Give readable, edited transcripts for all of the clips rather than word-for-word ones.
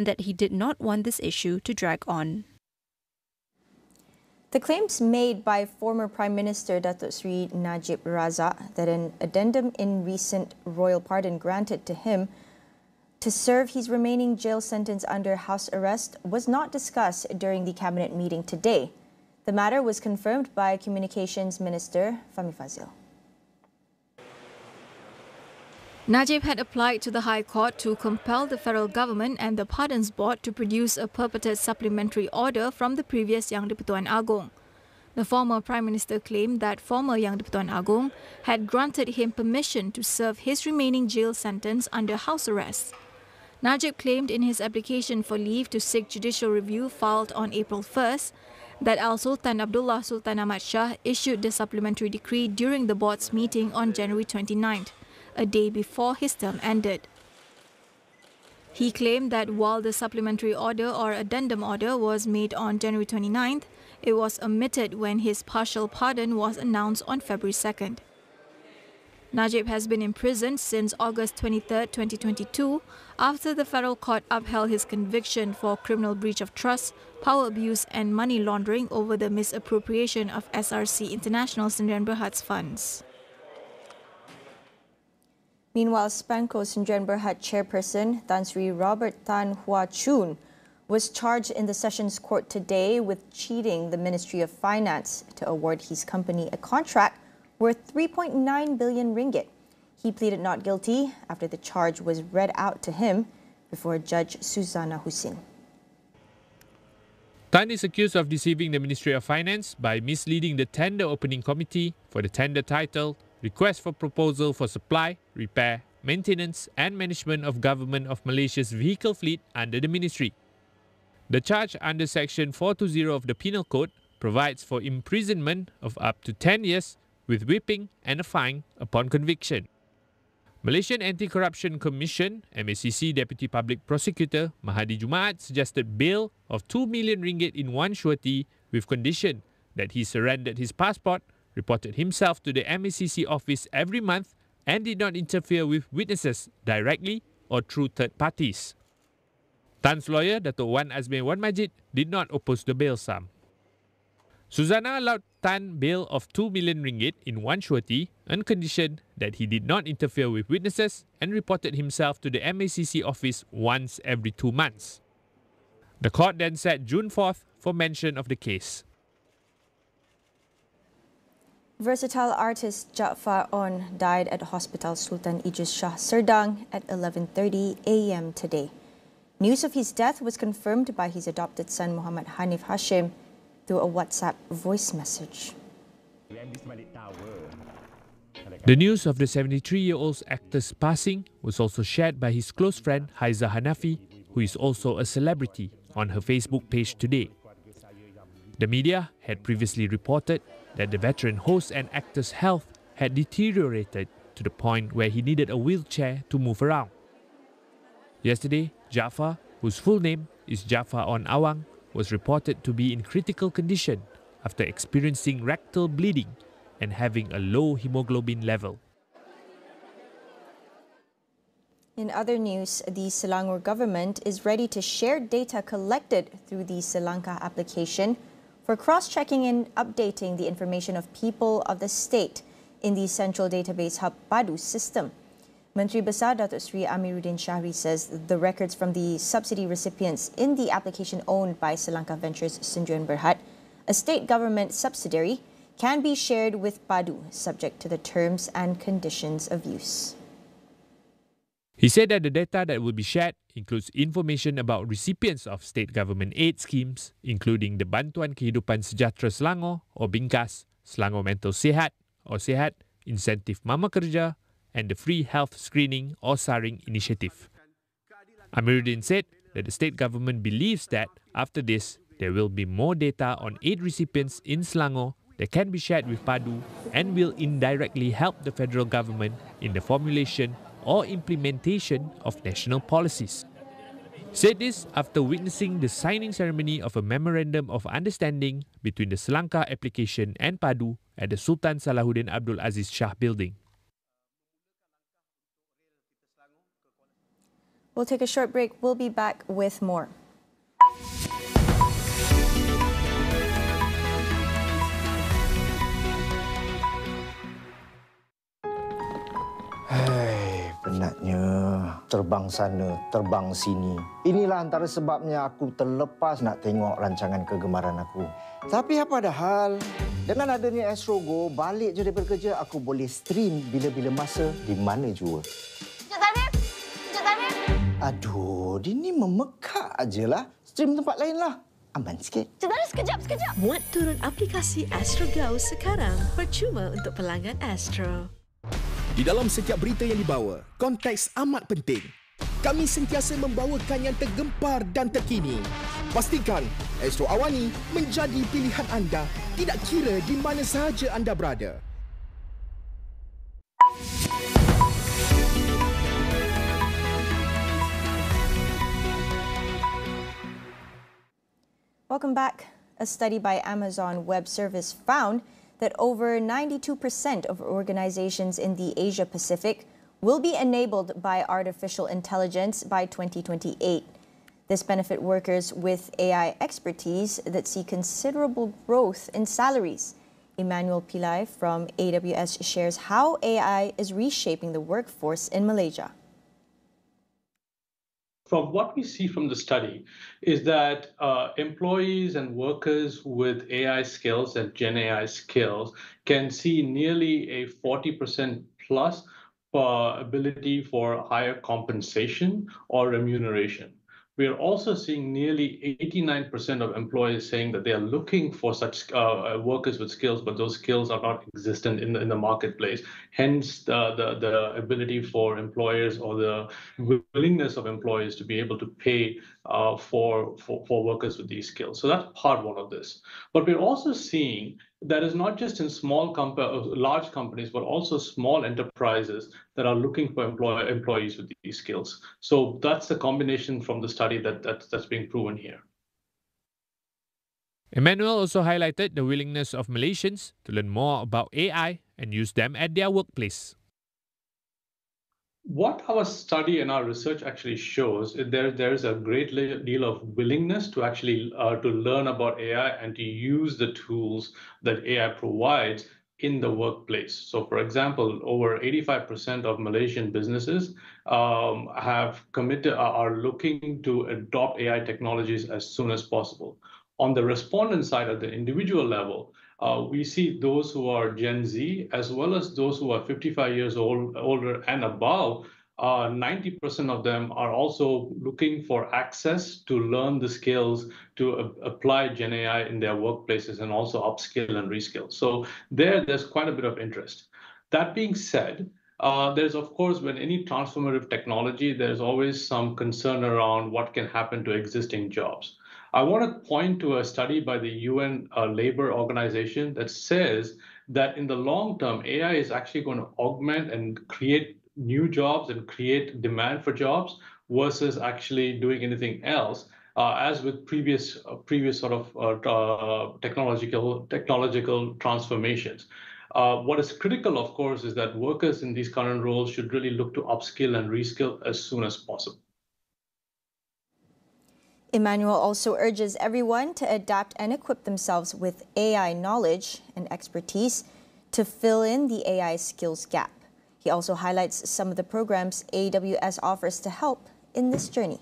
and that he did not want this issue to drag on. The claims made by former Prime Minister Datuk Seri Najib Razak that an addendum in recent royal pardon granted to him to serve his remaining jail sentence under house arrest was not discussed during the cabinet meeting today. The matter was confirmed by Communications Minister Fahmi Fadzil. Najib had applied to the High Court to compel the federal government and the Pardons Board to produce a purported supplementary order from the previous Yang di-Pertuan Agong. The former Prime Minister claimed that former Yang di-Pertuan Agong had granted him permission to serve his remaining jail sentence under house arrest. Najib claimed in his application for leave to seek judicial review filed on April 1st that Al-Sultan Abdullah Sultan Ahmad Shah issued the supplementary decree during the board's meeting on January 29th. A day before his term ended. He claimed that while the supplementary order or addendum order was made on January 29th, it was omitted when his partial pardon was announced on February 2nd. Najib has been imprisoned since August 23, 2022, after the federal court upheld his conviction for criminal breach of trust, power abuse and money laundering over the misappropriation of SRC International Sdn Bhd funds. Meanwhile, Spanco Sdn Bhd chairperson Tan Sri Robert Tan Hua Choon was charged in the Sessions Court today with cheating the Ministry of Finance to award his company a contract worth 3.9 billion ringgit. He pleaded not guilty after the charge was read out to him before Judge Suzana Husin. Tan is accused of deceiving the Ministry of Finance by misleading the tender opening committee for the tender title Request for Proposal for Supply, Repair, Maintenance and Management of Government of Malaysia's Vehicle Fleet under the Ministry. The charge under Section 420 of the Penal Code provides for imprisonment of up to 10 years with whipping and a fine upon conviction. Malaysian Anti-Corruption Commission MACC Deputy Public Prosecutor Mahadi Jumaat suggested bail of 2 million ringgit in one surety with condition that he surrendered his passport, reported himself to the MACC office every month and did not interfere with witnesses directly or through third parties. Tan's lawyer, Dato' Wan Azmi Wan Majid, did not oppose the bail sum. Suzana allowed Tan bail of 2 million ringgit in one surety on condition that he did not interfere with witnesses and reported himself to the MACC office once every 2 months. The court then set June 4th for mention of the case. Versatile artist Jaafar On died at Hospital Sultan Idris Shah Serdang at 11:30 a.m. today. News of his death was confirmed by his adopted son Muhammad Hanif Hashim through a WhatsApp voice message. The news of the 73-year-old's actor's passing was also shared by his close friend Haiza Hanafi, who is also a celebrity, on her Facebook page today. The media had previously reported that the veteran host and actor's health had deteriorated to the point where he needed a wheelchair to move around. Yesterday, Jaafar, whose full name is Jaafar On Awang, was reported to be in critical condition after experiencing rectal bleeding and having a low hemoglobin level. In other news, the Selangor government is ready to share data collected through the Selangkah application for cross-checking and updating the information of people of the state in the Central Database Hub PADU system. Menteri Besar Datuk Seri Amiruddin Shahri says the records from the subsidy recipients in the application owned by Selangkah Ventures Sdn Bhd, a state government subsidiary, can be shared with PADU subject to the terms and conditions of use. He said that the data that will be shared includes information about recipients of state government aid schemes, including the Bantuan Kehidupan Sejahtera Selangor or BINKAS, Selangor Mental Sihat or Sihat, Insentif Mama Kerja, and the Free Health Screening or SARING initiative. Amiruddin said that the state government believes that after this, there will be more data on aid recipients in Selangor that can be shared with PADU and will indirectly help the federal government in the formulation or implementation of national policies. Said this after witnessing the signing ceremony of a Memorandum of Understanding between the Selangkah application and PADU at the Sultan Salahuddin Abdul Aziz Shah building. We'll take a short break. We'll be back with more. Hei, penatnya. Terbang sana, terbang sini. Inilah antara sebabnya aku terlepas nak tengok rancangan kegemaran aku. Tapi apa dah hal? Dengan adanya Astro Go, balik je daripada kerja, aku boleh stream bila-bila masa di mana jua. Encik Tarif! Encik Tarif! Aduh, dia ni memekak ajalah. Stream tempat lain lah. Aman sikit. Encik Tarif, sekejap! Muat turun aplikasi Astro Go sekarang. Percuma untuk pelanggan Astro. Di dalam setiap berita yang dibawa, konteks amat penting. Kami sentiasa membawakan yang tergempar dan terkini. Pastikan Astro Awani menjadi pilihan anda, tidak kira di mana sahaja anda berada. Welcome back. A study by Amazon Web Service found that over 92% of organizations in the Asia Pacific will be enabled by artificial intelligence by 2028. This benefit workers with AI expertise that see considerable growth in salaries. Emmanuel Pillai from AWS shares how AI is reshaping the workforce in Malaysia. From what we see from the study is that employees and workers with AI skills and Gen AI skills can see nearly a 40% plus ability for higher compensation or remuneration. We are also seeing nearly 89% of employees saying that they are looking for such workers with skills, but those skills are not existent in the marketplace. Hence, the ability for employers or the willingness of employers to be able to pay for workers with these skills. So that's part one of this. But we're also seeing that is not just in large companies, but also small enterprises that are looking for employees with these skills. So that's the combination from the study that's being proven here. Emmanuel also highlighted the willingness of Malaysians to learn more about AI and use them at their workplace. What our study and our research actually shows is there is a great deal of willingness to actually to learn about AI and to use the tools that AI provides in the workplace. So, for example, over 85% of Malaysian businesses are looking to adopt AI technologies as soon as possible. On the respondent side, at the individual level, we see those who are Gen Z as well as those who are 55 years older and above. 90% of them are also looking for access to learn the skills to apply Gen AI in their workplaces and also upskill and reskill. So there's quite a bit of interest. That being said, there's, of course, when any transformative technology, there's always some concern around what can happen to existing jobs. I want to point to a study by the UN Labor Organization that says that in the long term, AI is actually going to augment and create new jobs and create demand for jobs versus actually doing anything else, as with previous sort of technological transformations. What is critical, of course, is that workers in these current roles should really look to upskill and reskill as soon as possible. Emmanuel also urges everyone to adapt and equip themselves with AI knowledge and expertise to fill in the AI skills gap. He also highlights some of the programs AWS offers to help in this journey.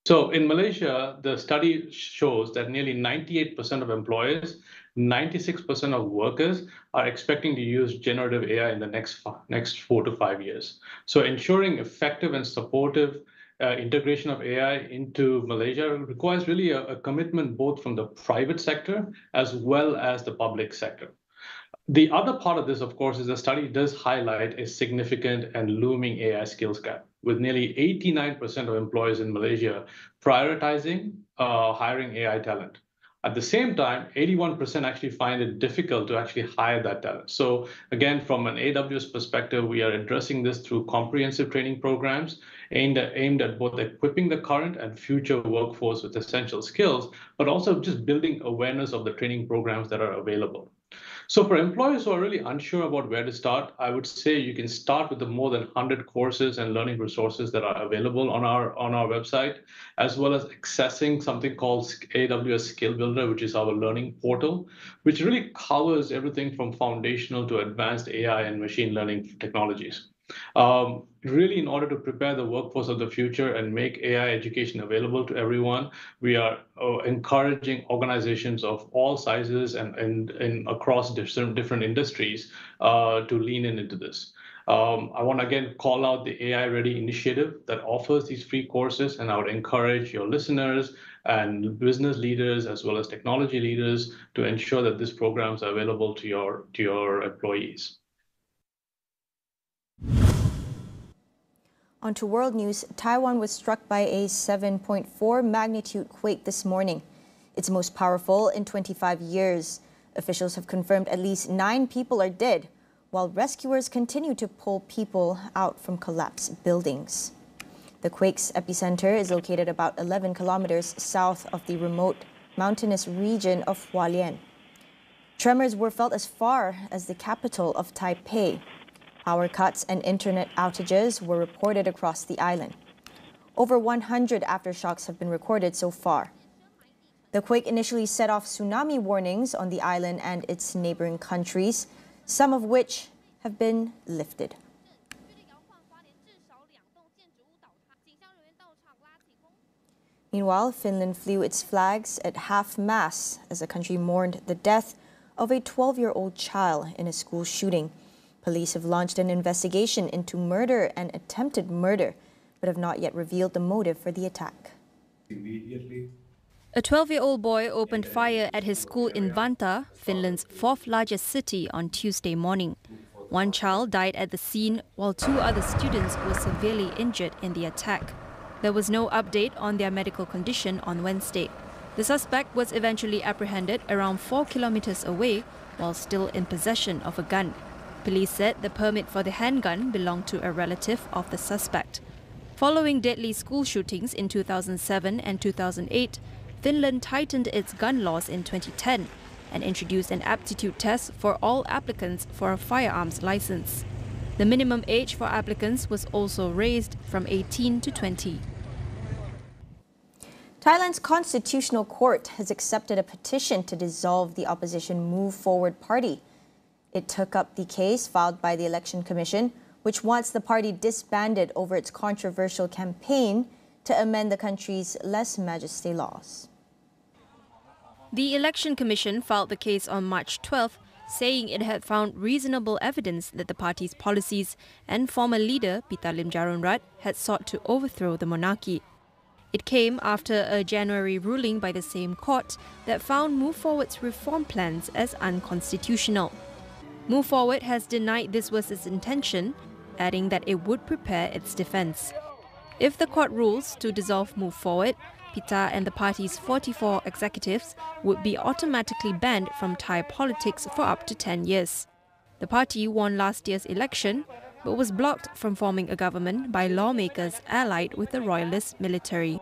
So in Malaysia, the study shows that nearly 98% of employers, 96% of workers are expecting to use generative AI in the next 4 to 5 years. So ensuring effective and supportive integration of AI into Malaysia requires really a commitment both from the private sector as well as the public sector. The other part of this, of course, is the study does highlight a significant and looming AI skills gap, with nearly 89% of employers in Malaysia prioritizing hiring AI talent. At the same time, 81% actually find it difficult to actually hire that talent. So again, from an AWS perspective, we are addressing this through comprehensive training programs aimed at both equipping the current and future workforce with essential skills, but also just building awareness of the training programs that are available. So for employers who are really unsure about where to start, I would say you can start with the more than 100 courses and learning resources that are available on our website, as well as accessing something called AWS Skill Builder, which is our learning portal, which really covers everything from foundational to advanced AI and machine learning technologies. Really, in order to prepare the workforce of the future and make AI education available to everyone, we are encouraging organizations of all sizes and across different industries to lean into this. I want to again call out the AI Ready initiative that offers these free courses, and I would encourage your listeners and business leaders as well as technology leaders to ensure that these programs are available to your employees. On to world news, Taiwan was struck by a 7.4 magnitude quake this morning. It's most powerful in 25 years. Officials have confirmed at least 9 people are dead, while rescuers continue to pull people out from collapsed buildings. The quake's epicenter is located about 11 kilometers south of the remote mountainous region of Hualien. Tremors were felt as far as the capital of Taipei. Power cuts and internet outages were reported across the island. Over 100 aftershocks have been recorded so far. The quake initially set off tsunami warnings on the island and its neighboring countries, some of which have been lifted. Meanwhile, Finland flew its flags at half-mast as the country mourned the death of a 12-year-old child in a school shooting. Police have launched an investigation into murder and attempted murder, but have not yet revealed the motive for the attack. A 12-year-old boy opened fire at his school in Vantaa, Finland's 4th largest city, on Tuesday morning. One child died at the scene, while 2 other students were severely injured in the attack. There was no update on their medical condition on Wednesday. The suspect was eventually apprehended around 4 kilometers away while still in possession of a gun. Police said the permit for the handgun belonged to a relative of the suspect. Following deadly school shootings in 2007 and 2008, Finland tightened its gun laws in 2010 and introduced an aptitude test for all applicants for a firearms license. The minimum age for applicants was also raised from 18 to 20. Thailand's Constitutional Court has accepted a petition to dissolve the opposition Move Forward Party. It took up the case filed by the Election Commission, which wants the party disbanded over its controversial campaign to amend the country's lèse-majesté laws. The Election Commission filed the case on March 12th, saying it had found reasonable evidence that the party's policies and former leader Pita Limjaroenrat had sought to overthrow the monarchy. It came after a January ruling by the same court that found Move Forward's reform plans as unconstitutional. Move Forward has denied this was its intention, adding that it would prepare its defense. If the court rules to dissolve Move Forward, Pita and the party's 44 executives would be automatically banned from Thai politics for up to 10 years. The party won last year's election, but was blocked from forming a government by lawmakers allied with the royalist military.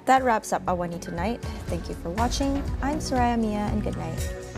That wraps up Awani Tonight. Thank you for watching. I'm Soraya Mia, and good night.